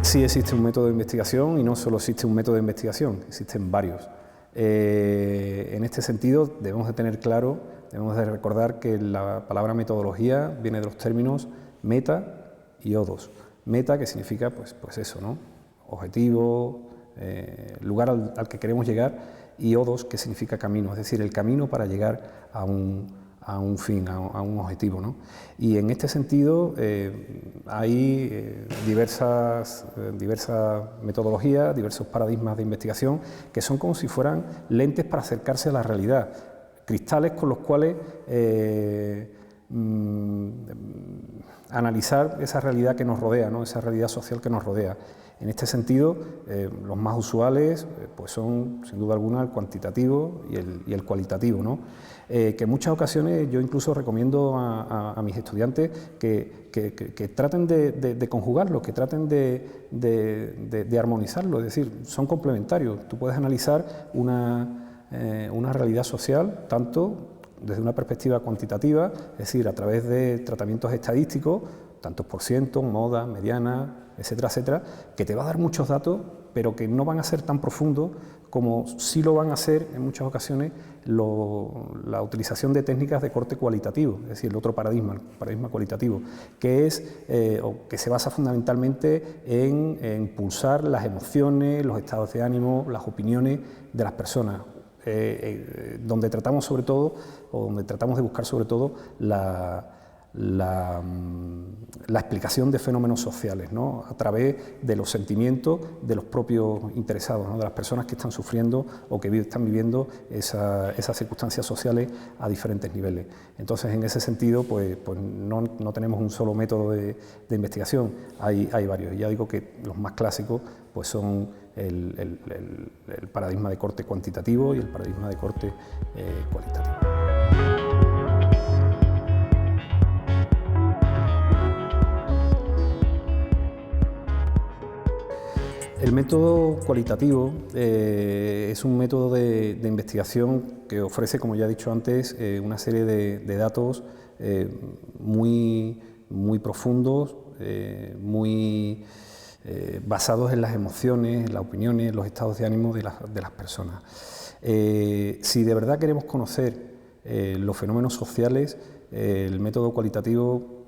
Sí existe un método de investigación y no solo existe un método de investigación, existen varios. En este sentido debemos de tener claro, debemos de recordar que la palabra metodología viene de los términos meta y odos. Meta, que significa pues eso, ¿no? Objetivo, lugar al que queremos llegar, y odos, que significa camino, es decir, el camino para llegar a un fin, a un objetivo, ¿no? Y en este sentido hay diversas metodologías, diversos paradigmas de investigación que son como si fueran lentes para acercarse a la realidad, cristales con los cuales analizar esa realidad que nos rodea, ¿no? Esa realidad social que nos rodea. En este sentido, los más usuales pues son, sin duda alguna, el cuantitativo y el cualitativo, ¿no? Que en muchas ocasiones yo incluso recomiendo a mis estudiantes que traten de conjugarlo, que traten de armonizarlo, es decir, son complementarios. Tú puedes analizar una realidad social tanto desde una perspectiva cuantitativa, es decir, a través de tratamientos estadísticos, tantos por ciento, moda, mediana, etcétera, etcétera, que te va a dar muchos datos, pero que no van a ser tan profundos como sí lo van a ser en muchas ocasiones la utilización de técnicas de corte cualitativo, es decir, el otro paradigma, el paradigma cualitativo, que es o que se basa fundamentalmente en impulsar las emociones, los estados de ánimo, las opiniones de las personas, donde tratamos sobre todo, o donde tratamos de buscar sobre todo la explicación de fenómenos sociales, ¿no? A través de los sentimientos de los propios interesados, ¿no? De las personas que están sufriendo o que están viviendo esas circunstancias sociales a diferentes niveles. Entonces, en ese sentido, pues no tenemos un solo método de investigación, hay varios. Y ya digo que los más clásicos pues son el paradigma de corte cuantitativo y el paradigma de corte cualitativo. El método cualitativo es un método de investigación que ofrece, como ya he dicho antes, una serie de datos muy profundos, muy basados en las emociones, en las opiniones, los estados de ánimo de las personas. Si de verdad queremos conocer los fenómenos sociales, el método cualitativo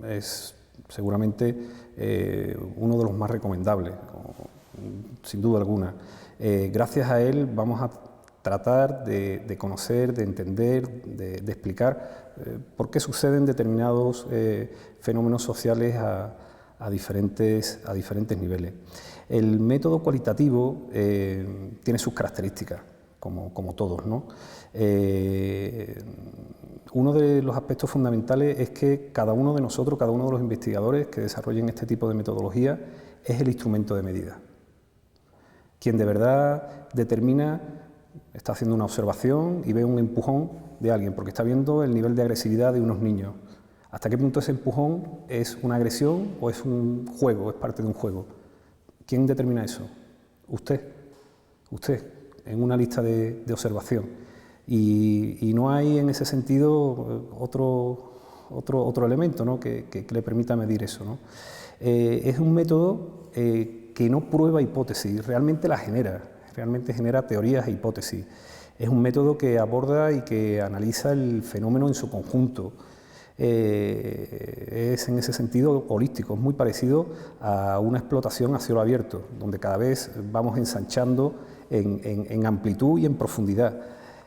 es seguramente uno de los más recomendables, sin duda alguna. Gracias a él vamos a tratar de conocer, de entender, de explicar por qué suceden determinados fenómenos sociales a diferentes niveles. El método cualitativo tiene sus características, como todos, ¿no? Uno de los aspectos fundamentales es que cada uno de nosotros, cada uno de los investigadores que desarrollen este tipo de metodología es el instrumento de medida. Quien de verdad determina, está haciendo una observación y ve un empujón de alguien, porque está viendo el nivel de agresividad de unos niños. ¿Hasta qué punto ese empujón es una agresión o es un juego, es parte de un juego? ¿Quién determina eso? Usted, en una lista de observación. Y no hay en ese sentido otro elemento, ¿no? que le permita medir eso, ¿no? Es un método que no prueba hipótesis, realmente la genera, realmente genera teorías e hipótesis. Es un método que aborda y que analiza el fenómeno en su conjunto. Es en ese sentido holístico, es muy parecido a una explotación a cielo abierto, donde cada vez vamos ensanchando en amplitud y en profundidad.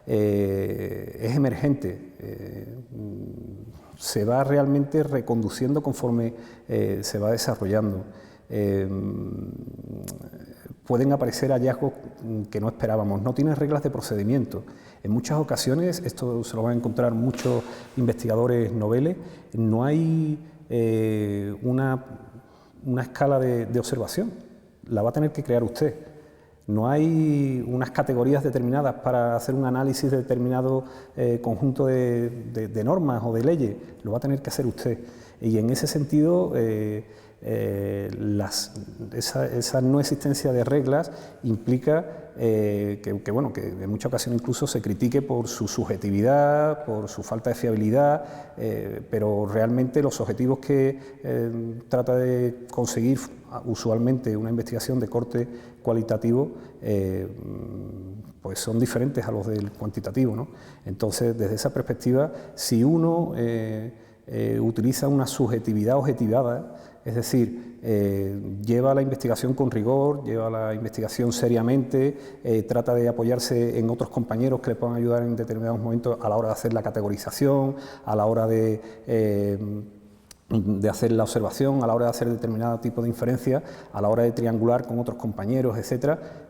Es emergente, se va realmente reconduciendo conforme se va desarrollando. Pueden aparecer hallazgos que no esperábamos, no tienen reglas de procedimiento. En muchas ocasiones, esto se lo van a encontrar muchos investigadores noveles, no hay una escala de observación, la va a tener que crear usted. No hay unas categorías determinadas para hacer un análisis de determinado conjunto de normas o de leyes, lo va a tener que hacer usted. Y en ese sentido, esa no existencia de reglas implica que en muchas ocasiones incluso se critique por su subjetividad, por su falta de fiabilidad, pero realmente los objetivos que trata de conseguir usualmente una investigación de corte cualitativo, pues son diferentes a los del cuantitativo, ¿no? Entonces, desde esa perspectiva, si uno utiliza una subjetividad objetivada, es decir, lleva la investigación con rigor, lleva la investigación seriamente, trata de apoyarse en otros compañeros que le puedan ayudar en determinados momentos a la hora de hacer la categorización, a la hora de hacer la observación, a la hora de hacer determinado tipo de inferencia, a la hora de triangular con otros compañeros, etcétera,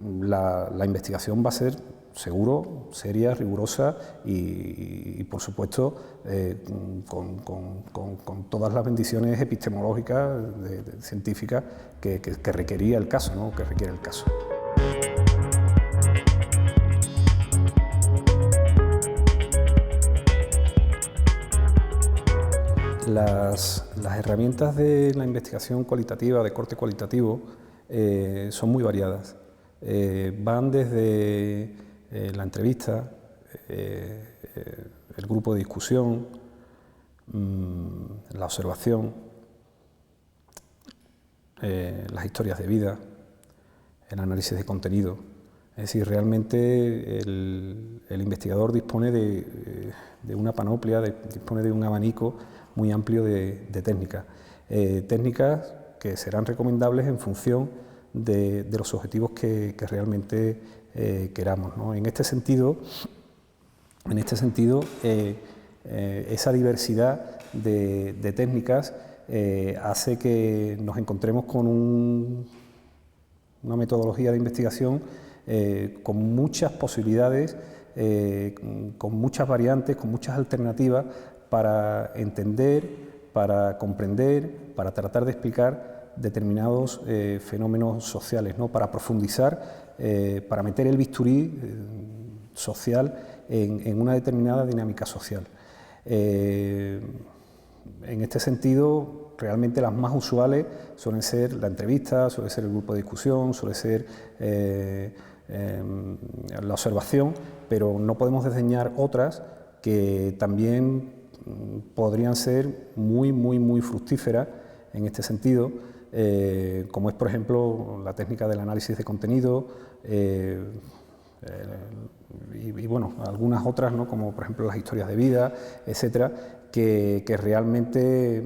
la investigación va a ser seguro, seria, rigurosa y por supuesto, con todas las bendiciones epistemológicas, científicas que requería el caso, ¿no? Que requiere el caso. Las herramientas de la investigación cualitativa, de corte cualitativo, son muy variadas. Van desde la entrevista, el grupo de discusión, la observación, las historias de vida, el análisis de contenido. Es decir, realmente el investigador dispone de una panoplia, dispone de un abanico muy amplio de técnicas. Técnicas que serán recomendables en función de los objetivos que realmente queramos, ¿no? En este sentido, esa diversidad de técnicas hace que nos encontremos con una metodología de investigación con muchas posibilidades, con muchas variantes, con muchas alternativas para entender, para comprender, para tratar de explicar determinados fenómenos sociales, ¿no? Para profundizar, para meter el bisturí social en una determinada dinámica social. En este sentido, realmente las más usuales suelen ser la entrevista, suele ser el grupo de discusión, suele ser la observación, pero no podemos desdeñar otras que también podrían ser muy fructíferas en este sentido, como es, por ejemplo, la técnica del análisis de contenido y bueno, algunas otras, ¿no? Como por ejemplo las historias de vida, etcétera, que realmente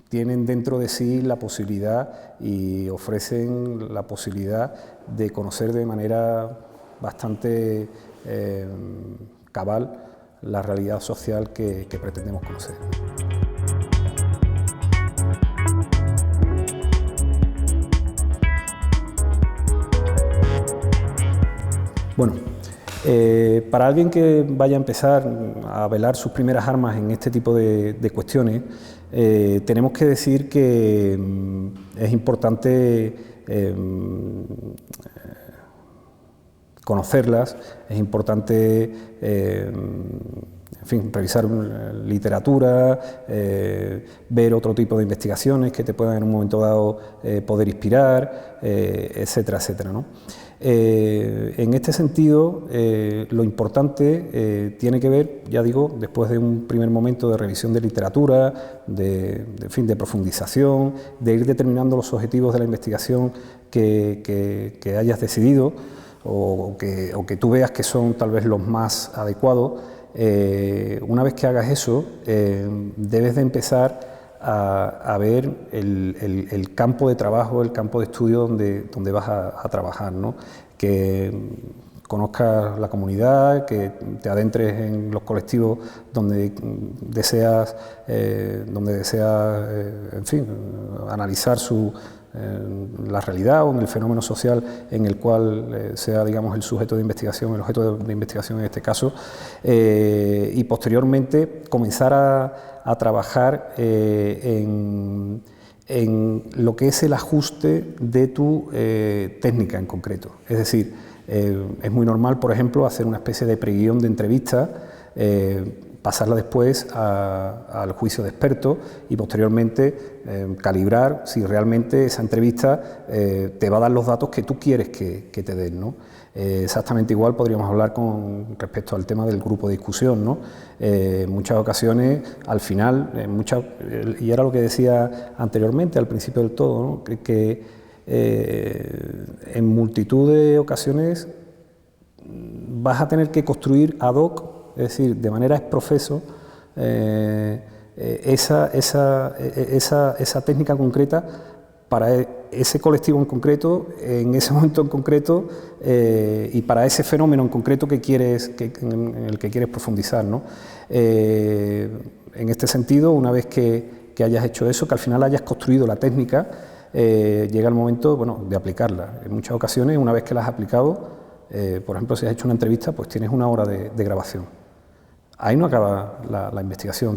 tienen dentro de sí la posibilidad y ofrecen la posibilidad de conocer de manera bastante cabal la realidad social que pretendemos conocer. Bueno, para alguien que vaya a empezar a velar sus primeras armas en este tipo de cuestiones, tenemos que decir que es importante conocerlas, es importante en fin, revisar literatura, ver otro tipo de investigaciones que te puedan en un momento dado poder inspirar, etcétera, etcétera, ¿no? En este sentido, lo importante tiene que ver, ya digo, después de un primer momento de revisión de literatura, en fin, de profundización, de ir determinando los objetivos de la investigación que hayas decidido o que tú veas que son tal vez los más adecuados. Una vez que hagas eso, debes de empezar a ver el campo de trabajo, el campo de estudio donde vas a trabajar, ¿no? Que conozcas la comunidad, que te adentres en los colectivos donde deseas, en fin, analizar la realidad o en el fenómeno social en el cual sea, digamos, el sujeto de investigación, el objeto de investigación en este caso, y posteriormente comenzar a trabajar en lo que es el ajuste de tu técnica en concreto. Es decir, es muy normal, por ejemplo, hacer una especie de preguión de entrevista pasarla después al juicio de expertos y posteriormente calibrar si realmente esa entrevista te va a dar los datos que tú quieres que te den, ¿no? Exactamente igual podríamos hablar con respecto al tema del grupo de discusión, ¿no? En muchas ocasiones, al final, y era lo que decía anteriormente, al principio del todo, ¿no? que en multitud de ocasiones vas a tener que construir ad hoc, es decir, de manera ex professo, esa técnica concreta para ese colectivo en concreto, en ese momento en concreto y para ese fenómeno en concreto en el que quieres profundizar, ¿no? En este sentido, una vez que hayas hecho eso, que al final hayas construido la técnica, llega el momento, bueno, de aplicarla. En muchas ocasiones, una vez que la has aplicado, por ejemplo, si has hecho una entrevista, pues tienes una hora de grabación. Ahí no acaba la investigación,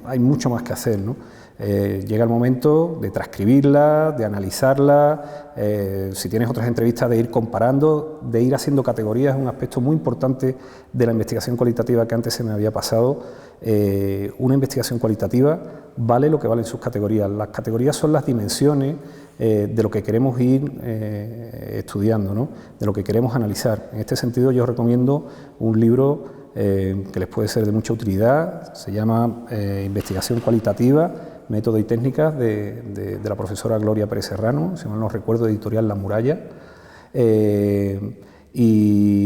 hay mucho más que hacer, ¿no? Llega el momento de transcribirla, de analizarla, si tienes otras entrevistas, de ir comparando, de ir haciendo categorías. Es un aspecto muy importante de la investigación cualitativa que antes se me había pasado. Una investigación cualitativa vale lo que valen sus categorías. Las categorías son las dimensiones de lo que queremos ir estudiando, ¿no? De lo que queremos analizar. En este sentido, yo recomiendo un libro que les puede ser de mucha utilidad. Se llama Investigación cualitativa, método y técnicas, de la profesora Gloria Pérez Serrano, si mal no recuerdo, editorial La Muralla. Y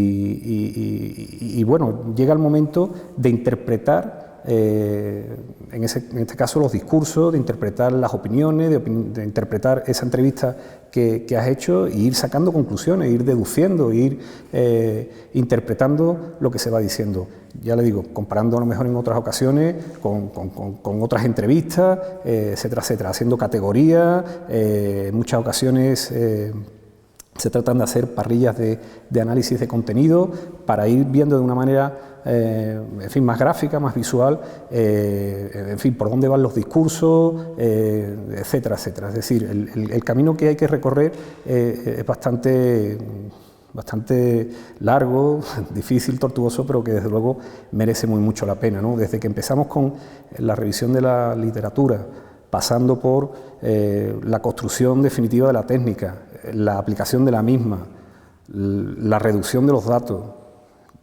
bueno, llega el momento de interpretar, en este caso, los discursos, de interpretar las opiniones, de interpretar esa entrevista que has hecho e ir sacando conclusiones, ir deduciendo, ir interpretando lo que se va diciendo. Ya le digo, comparando a lo mejor en otras ocasiones con otras entrevistas, etcétera, etcétera, haciendo categorías. En muchas ocasiones se tratan de hacer parrillas de análisis de contenido para ir viendo de una manera en fin, más gráfica, más visual, en fin, por dónde van los discursos, etcétera, etcétera. Es decir, el camino que hay que recorrer es bastante largo, difícil, tortuoso, pero que desde luego merece mucho la pena, ¿no? Desde que empezamos con la revisión de la literatura, pasando por la construcción definitiva de la técnica, la aplicación de la misma, la reducción de los datos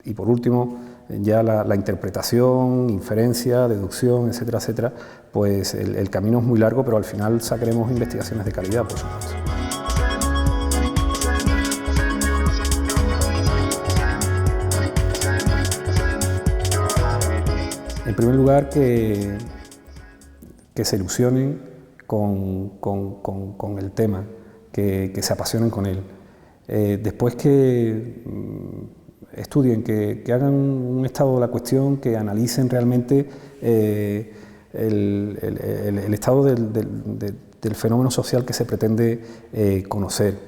y, por último, ya la interpretación, inferencia, deducción, etcétera, etcétera, pues el camino es muy largo, pero al final sacaremos investigaciones de calidad, por supuesto. En primer lugar, que se ilusionen con el tema, que se apasionen con él. Después que estudien, que hagan un estado de la cuestión, que analicen realmente el estado del fenómeno social que se pretende conocer.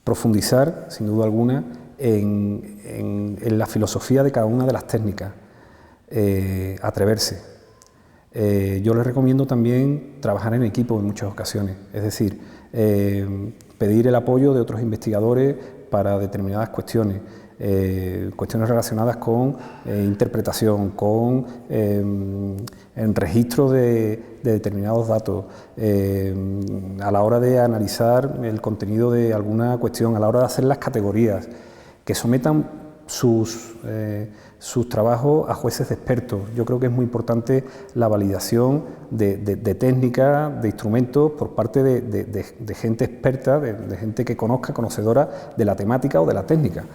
Profundizar, sin duda alguna, en la filosofía de cada una de las técnicas. Atreverse. Yo les recomiendo también trabajar en equipo en muchas ocasiones, es decir, pedir el apoyo de otros investigadores para determinadas cuestiones, cuestiones relacionadas con interpretación, con en registro de determinados datos, a la hora de analizar el contenido de alguna cuestión, a la hora de hacer las categorías, que sometan sus trabajos a jueces de expertos. Yo creo que es muy importante la validación de técnicas, de instrumentos por parte de gente experta, de gente que conozca, conocedora de la temática o de la técnica.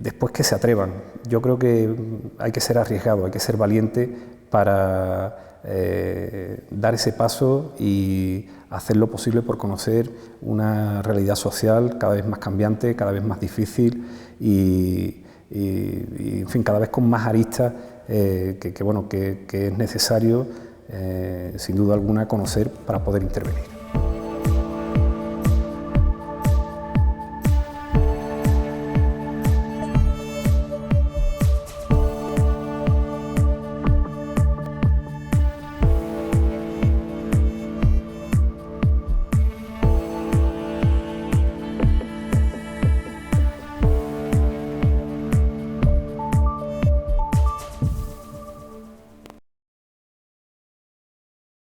Después que se atrevan. Yo creo que hay que ser arriesgado, hay que ser valiente para dar ese paso y hacer lo posible por conocer una realidad social cada vez más cambiante, cada vez más difícil y en fin, cada vez con más aristas que es necesario, sin duda alguna, conocer para poder intervenir.